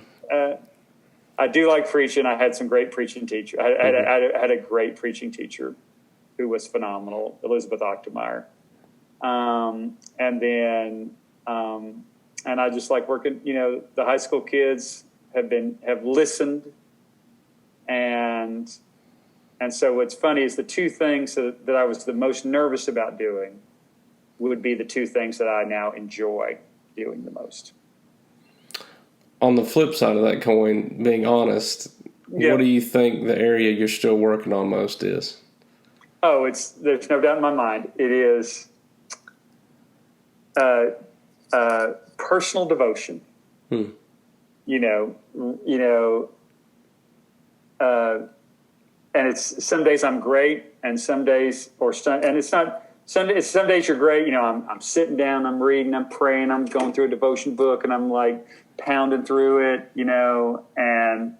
I do like preaching. I had some great preaching teachers. I had a great preaching teacher who was phenomenal, Elizabeth Ochtemeyer. And then And I just like working, the high school kids have listened. And so what's funny is the two things that I was the most nervous about doing would be the two things that I now enjoy doing the most. On the flip side of that coin, being honest, what do you think the area you're still working on most is? Oh, there's no doubt in my mind. It is personal devotion. And it's some days I'm great, and some days, and it's not. Some days you're great. I'm sitting down, I'm reading, I'm praying, I'm going through a devotion book, and I'm like pounding through it, and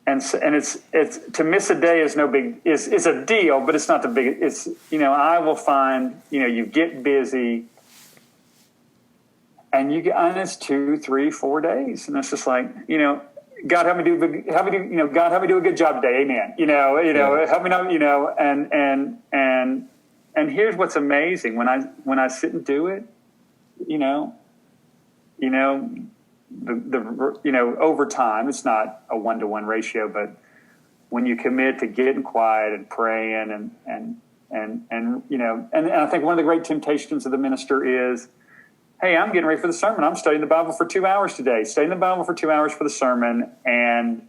it's to miss a day is no big is a deal, but it's not the big. It's I will find you get busy, and it's 2, 3, 4 days, and it's just like God help me do God help me do a good job today, amen. Help me not and here's what's amazing when I sit and do it, over time, it's not a 1-to-1 ratio, but when you commit to getting quiet and praying and I think one of the great temptations of the minister is, hey, I'm getting ready for the sermon. I'm studying the Bible for 2 hours today. Studying the Bible for 2 hours for the sermon and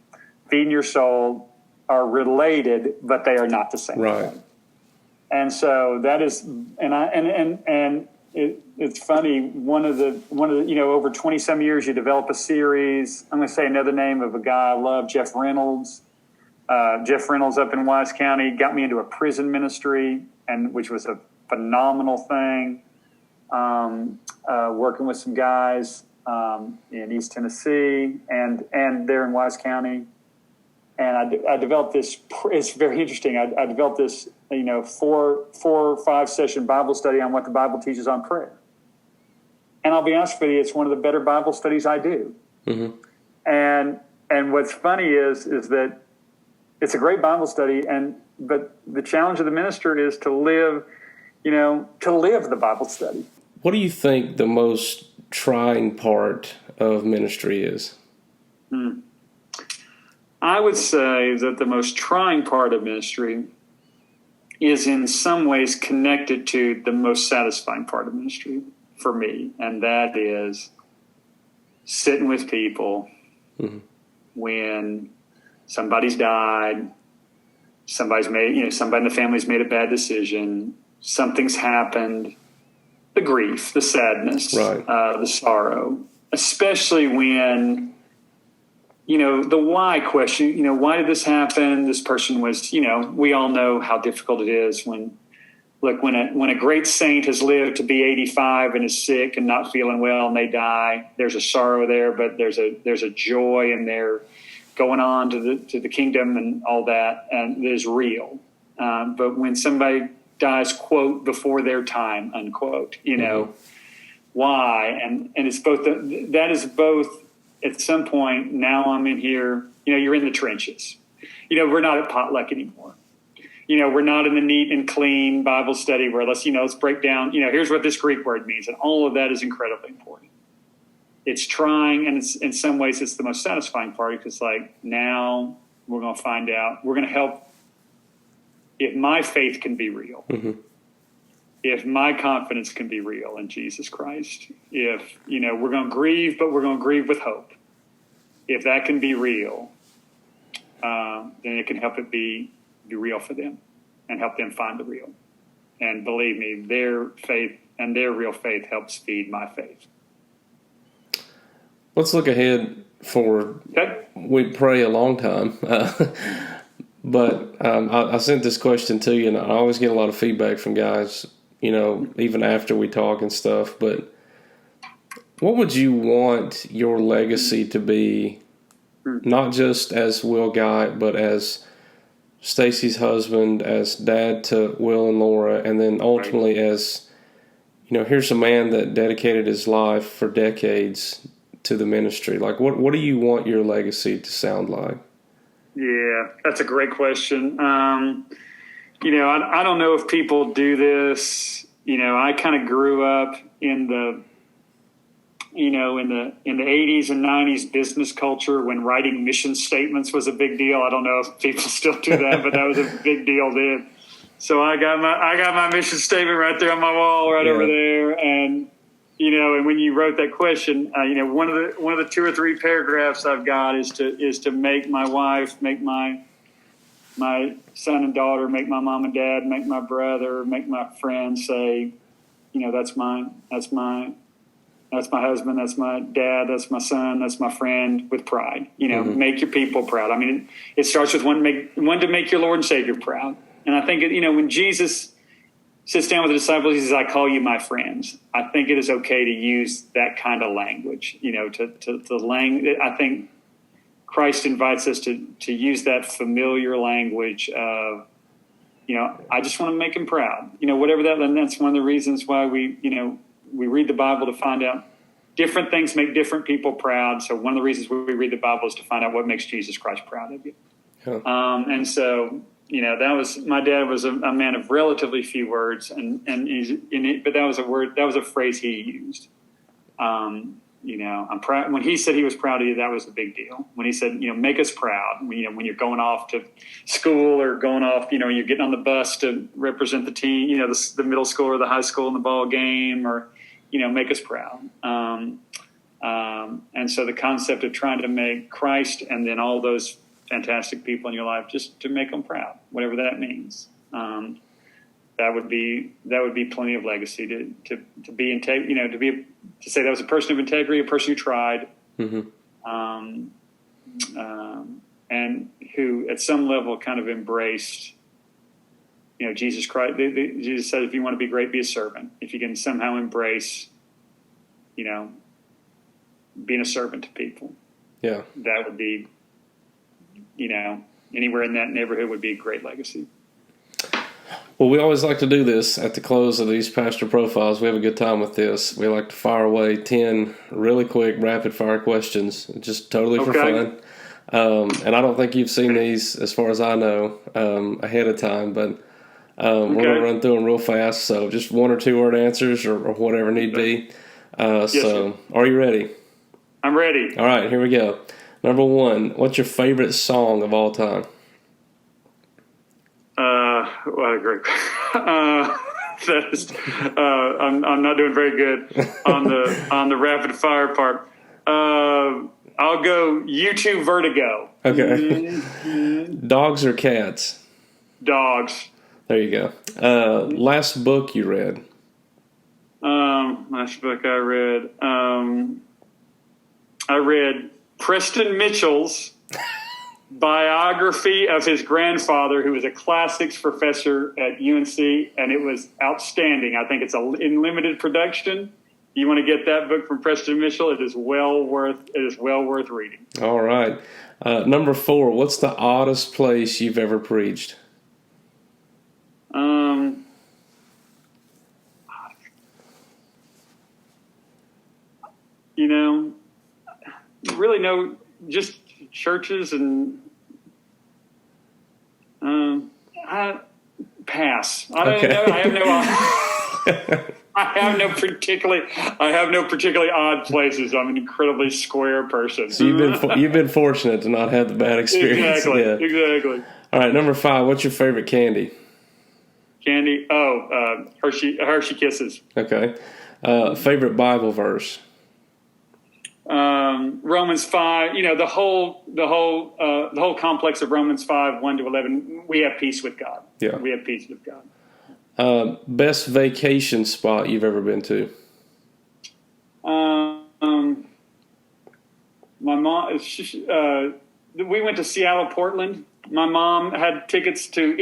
feeding your soul are related, but they are not the same. Right. And so that is, it's funny. One of the over 20 some years, you develop a series. I'm going to say another name of a guy I love, Jeff Reynolds. Jeff Reynolds up in Wise County got me into a prison ministry, which was a phenomenal thing. Working with some guys in East Tennessee and there in Wise County. And I developed this. It's very interesting. I developed this, 4 or 5 session Bible study on what the Bible teaches on prayer. And I'll be honest with you, it's one of the better Bible studies I do. Mm-hmm. And what's funny is that it's a great Bible study, but the challenge of the minister is to live the Bible study. What do you think the most trying part of ministry is? I would say that the most trying part of ministry is in some ways connected to the most satisfying part of ministry for me, and that is sitting with people when somebody's died, somebody in the family's made a bad decision, something's happened, the grief, the sadness, right. The sorrow, especially when the why question, why did this happen? This person was, we all know how difficult it is when a great saint has lived to be 85 and is sick and not feeling well and they die, there's a sorrow there, but there's a joy in their going on to the kingdom and all that, and it is real. But when somebody dies, quote, before their time, unquote, why? And it's both, that is both. At some point, now I'm in here, you're in the trenches. We're not at potluck anymore. We're not in the neat and clean Bible study where let's break down, here's what this Greek word means. And all of that is incredibly important. It's trying, and it's in some ways it's the most satisfying part because now we're going to find out, we're going to help if my faith can be real. Mm-hmm. If my confidence can be real in Jesus Christ, if, we're going to grieve, but we're going to grieve with hope. If that can be real, then it can help it be real for them and help them find the real. And believe me, their faith and their real faith helps feed my faith. Let's look ahead forward. Okay. We pray a long time. But I sent this question to you, and I always get a lot of feedback from guys, even after we talk and stuff. But what would you want your legacy to be, not just as Will Gipe, but as Stacy's husband, as dad to Will and Laura, and then ultimately as, here's a man that dedicated his life for decades to the ministry. What do you want your legacy to sound like? Yeah, that's a great question. I don't know if people do this. I kind of grew up in in the 80s and 90s business culture, when writing mission statements was a big deal. I don't know if people still do that, but that was a big deal then. So I got my mission statement right there on my wall, right over there. And and when you wrote that question, one of the 2 or 3 paragraphs I've got is to make my wife, make my son and daughter, make my mom and dad, make my brother, make my friend say, that's my husband, that's my dad, that's my son, that's my friend, with pride. Make your people proud. I mean, it starts with one to make your Lord and Savior proud. And I think, when Jesus sits down with the disciples, he says, I call you my friends. I think it is okay to use that kind of language, I think Christ invites us to use that familiar language of, I just want to make him proud, whatever that, and that's one of the reasons why we read the Bible, to find out different things make different people proud. So one of the reasons we read the Bible is to find out what makes Jesus Christ proud of you. Yeah. And so, that was, my dad was a man of relatively few words, but that was a phrase he used. I'm proud. When he said he was proud of you, that was a big deal. When he said, make us proud, when you're going off to school, or going off, you're getting on the bus to represent the team, the middle school or the high school in the ball game, or, make us proud. And so the concept of trying to make Christ and then all those fantastic people in your life, just to make them proud, whatever that means. That would be plenty of legacy to be to say that was a person of integrity, a person who tried, and who at some level kind of embraced, Jesus Christ. Jesus said, if you want to be great, be a servant. If you can somehow embrace, being a servant to people, that would be, anywhere in that neighborhood would be a great legacy. Well, we always like to do this at the close of these pastor profiles. We have a good time with this. We like to fire away 10 really quick, rapid-fire questions, just totally for fun. And I don't think you've seen these, as far as I know, ahead of time, but we're going to run through them real fast. So just 1 or 2 word answers, or whatever need be. Yes, sir. Are you ready? I'm ready. All right, here we go. Number 1, what's your favorite song of all time? What a great. That is, I'm not doing very good on the rapid fire part. I'll go U2 Vertigo. Okay. Dogs or cats? Dogs. There you go. Last book you read? Last book I read Preston Mitchell's biography of his grandfather, who was a classics professor at UNC, and it was outstanding. I think it's in limited production. You want to get that book from Preston Mitchell? It is well worth reading. All right. Number 4, what's the oddest place you've ever preached? Really no, just churches, and I pass. I don't know. I have no particularly odd places. I'm an incredibly square person. So you've been fortunate to not have the bad experience. Exactly. All right, number 5. What's your favorite candy? Candy? Hershey Kisses. Okay. Favorite Bible verse? Romans 5. The whole complex of Romans 5, 1-11. We have peace with God. Yeah. We have peace with God. Best vacation spot you've ever been to? My mom. We went to Seattle, Portland. My mom had tickets to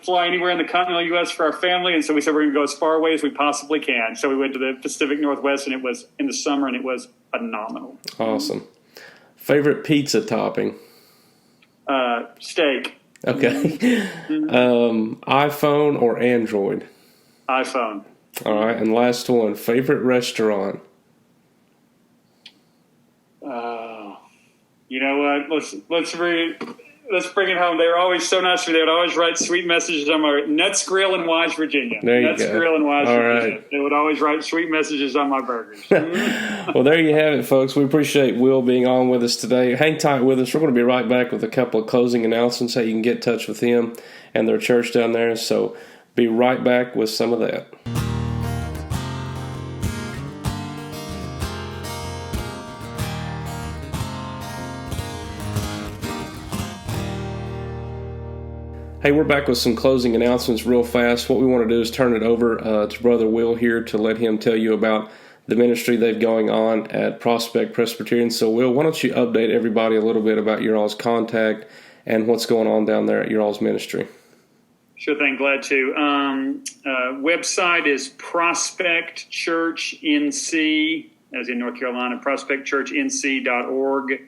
fly anywhere in the continental U.S. for our family, and so we said we're going to go as far away as we possibly can. So we went to the Pacific Northwest, and it was in the summer, and it was phenomenal. Awesome. Favorite pizza topping? Steak. Okay. iPhone or Android? iPhone. All right, and last one. Favorite restaurant? You know what? Let's read. let's bring it home. They were always so nice to me. They would always write sweet messages on my Nuts Grill in Wise, Virginia. There you Nuts go. Grill in Wise, All Virginia. right. They would always write sweet messages on my burgers. Well, there you have it, folks. We appreciate Will being on with us today. Hang tight with us. We're going to be right back with a couple of closing announcements, how you can get in touch with him and their church down there. So be right back with some of that. Hey, we're back with some closing announcements real fast. What we want to do is turn it over to Brother Will here to let him tell you about the ministry they've going on at Prospect Presbyterian. So, Will, why don't you update everybody a little bit about your all's contact and what's going on down there at your all's ministry? Sure thing, glad to. Website is Prospect Church NC, as in North Carolina, prospectchurchnc.org.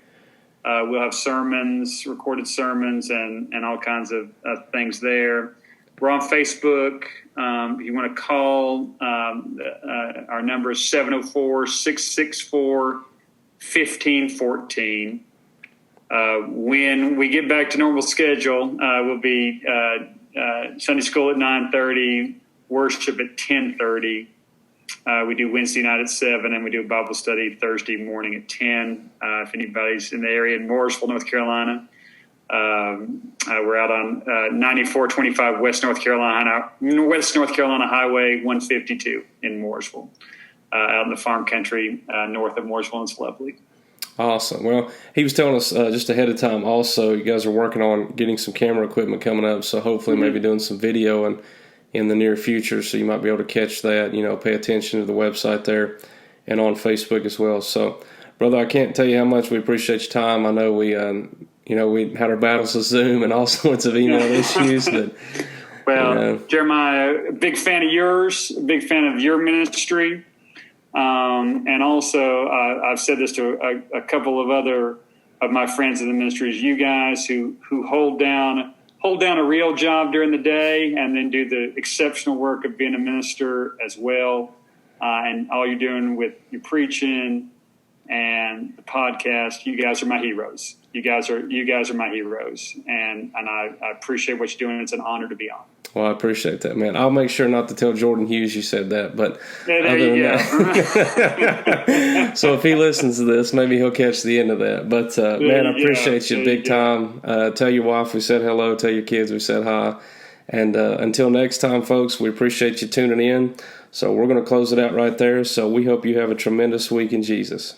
We'll have sermons, recorded sermons, and all kinds of things there. We're on Facebook. If you want to call, our number is 704-664-1514. When we get back to normal schedule, we'll be Sunday school at 9:30, worship at 10:30. We do Wednesday night at 7, and we do a Bible study Thursday morning at 10. If anybody's in the area in Mooresville, North Carolina, we're out on 9425 West North Carolina Highway 152 in Mooresville, out in the farm country north of Mooresville. It's lovely. Awesome. Well, he was telling us just ahead of time also, you guys are working on getting some camera equipment coming up, so hopefully maybe doing some video and in the near future, so you might be able to catch that, pay attention to the website there and on Facebook as well. So, brother, I can't tell you how much we appreciate your time. I know we had our battles with Zoom and all sorts of email issues. But, Jeremiah, big fan of yours, big fan of your ministry. And also, I've said this to a couple of other of my friends in the ministry, is you guys who hold down a real job during the day and then do the exceptional work of being a minister as well. And all you're doing with your preaching and the podcast, you guys are my heroes. You guys are my heroes. And I appreciate what you're doing. It's an honor to be on. Well, I appreciate that, man. I'll make sure not to tell Jordan Hughes you said that, but there you go. So if he listens to this, maybe he'll catch the end of that. But, man, I appreciate you big time. Tell your wife we said hello. Tell your kids we said hi. And until next time, folks, we appreciate you tuning in. So we're going to close it out right there. So we hope you have a tremendous week in Jesus.